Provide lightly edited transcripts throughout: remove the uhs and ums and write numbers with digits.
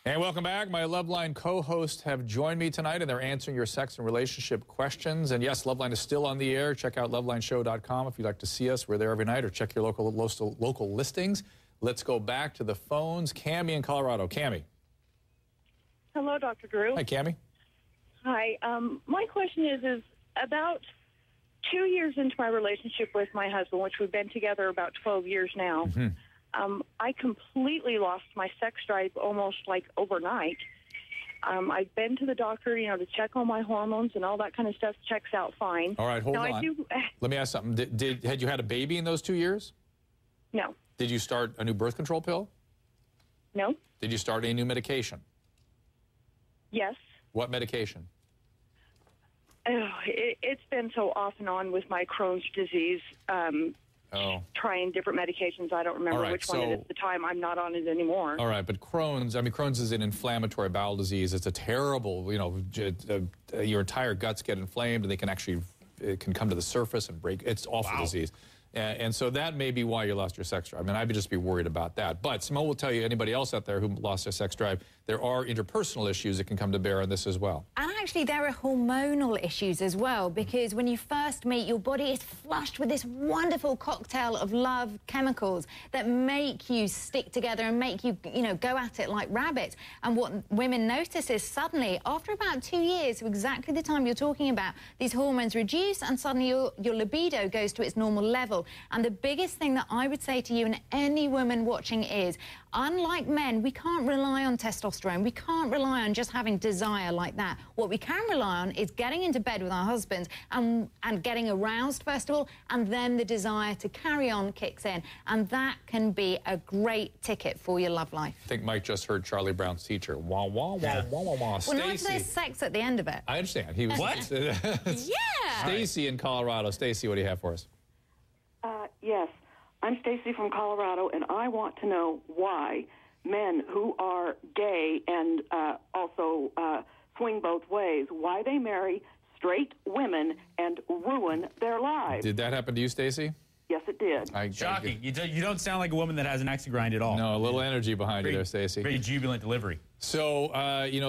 Hey, welcome back. My Loveline co-hosts have joined me tonight, and they're answering your sex and relationship questions. And yes, Loveline is still on the air. Check out lovelineshow.com if you'd like to see us. We're there every night, or check your local listings. Let's go back to the phones. Cammie in Colorado. Cammie. Hello, Dr. Drew. Hi, Cammie. Hi. My question is about 2 years into my relationship with my husband, which we've been together about 12 years now. Mm-hmm. I completely lost my sex drive almost like overnight. I've been to the doctor, to check all my hormones and all that kind of stuff. Checks out fine. All right, hold on. Let me ask something. Had you had a baby in those 2 years? No. Did you start a new birth control pill? No. Did you start a new medication? Yes. What medication? It's been so off and on with my Crohn's disease. Trying different medications. I don't remember which one it is at the time. I'm not on it anymore. All right, but Crohn's is an inflammatory bowel disease. It's a terrible, your entire guts get inflamed, and it can come to the surface and break. It's an awful disease. And so that may be why you lost your sex drive. I mean, I would just be worried about that. But Simone will tell you, anybody else out there who lost their sex drive, there are interpersonal issues that can come to bear on this as well. And actually, there are hormonal issues as well, because when you first meet, your body is flushed with this wonderful cocktail of love chemicals that make you stick together and make you, go at it like rabbits. And what women notice is suddenly, after about 2 years, exactly the time you're talking about, these hormones reduce and suddenly your libido goes to its normal level. And the biggest thing that I would say to you and any woman watching is, unlike men, we can't rely on testosterone. We can't rely on just having desire like that. What we can rely on is getting into bed with our husbands and getting aroused, first of all, and then the desire to carry on kicks in. And that can be a great ticket for your love life. I think Mike just heard Charlie Brown's teacher. Wah, wah, wah, wah, wah, wah. Well, not if there's sex at the end of it. I understand. He was, what? Yeah. Stacy in Colorado. Stacy, what do you have for us? Yes, I'm Stacy from Colorado, and I want to know why men who are gay and also swing both ways, why they marry straight women and ruin their lives. Did that happen to you, Stacy? Yes, it did. Shocking. You don't sound like a woman that has an axe to grind at all. No, a little energy behind you there, Stacy. Very jubilant delivery. So,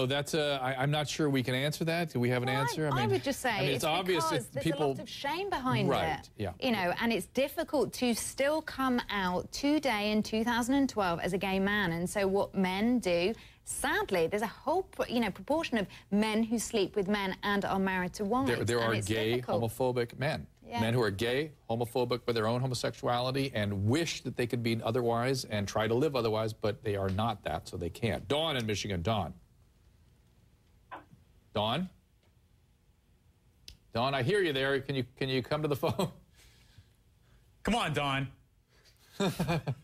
that's I'm not sure we can answer that. Do we have an answer? I would just say it's obvious because there's a lot of shame behind it. Yeah. And it's difficult to still come out today in 2012 as a gay man. And so what men do, sadly, there's a whole proportion of men who sleep with men and are married to wives. There are gay, homophobic men. Yeah. Men who are gay, homophobic with their own homosexuality and wish that they could be otherwise and try to live otherwise, but they are not that, so they can't. Dawn in Michigan. Dawn. Dawn? Dawn, I hear you there. Can you come to the phone? Come on, Dawn.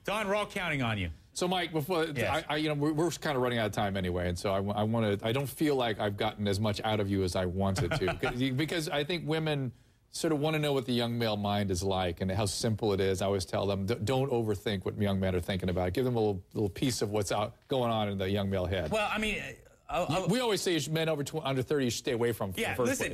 Dawn, we're all counting on you. So, Mike, before yes. we're kind of running out of time anyway, and so I don't feel like I've gotten as much out of you as I wanted to, because I think women sort of want to know what the young male mind is like and how simple it is. I always tell them, don't overthink what young men are thinking about. Give them a little piece of what's going on in the young male head. Well, I mean, we always say men under 30 you should stay away from. Yeah, listen,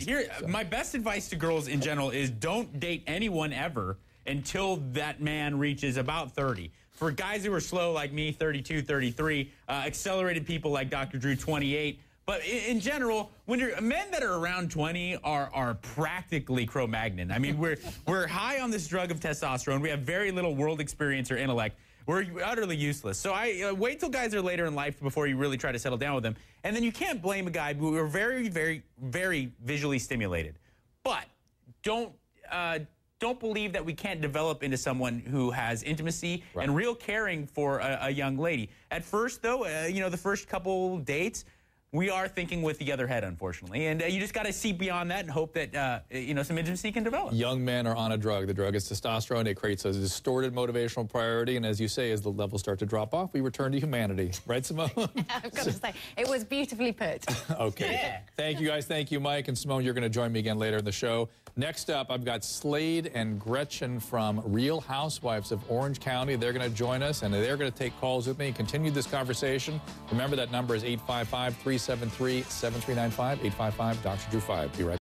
my best advice to girls in general is don't date anyone ever until that man reaches about 30. For guys who are slow like me, 32, 33, accelerated people like Dr. Drew, 28. But in general, men that are around 20 are practically Cro-Magnon. I mean, we're high on this drug of testosterone. We have very little world experience or intellect. We're utterly useless. So I wait till guys are later in life before you really try to settle down with them. And then you can't blame a guy who are very, very, very visually stimulated. But don't believe that we can't develop into someone who has intimacy and real caring for a young lady. At first, though, the first couple dates, we are thinking with the other head, unfortunately. And you just got to see beyond that and hope that, some intimacy can develop. Young men are on a drug. The drug is testosterone. It creates a distorted motivational priority. And as you say, as the levels start to drop off, we return to humanity. Right, Simone? I've got to say, it was beautifully put. Okay. Yeah. Thank you, guys. Thank you, Mike. And Simone, you're going to join me again later in the show. Next up, I've got Slade and Gretchen from Real Housewives of Orange County. They're going to join us, and they're going to take calls with me and continue this conversation. Remember, that number is 855-373-7395, 855-Dr. Drew 5. Be right back.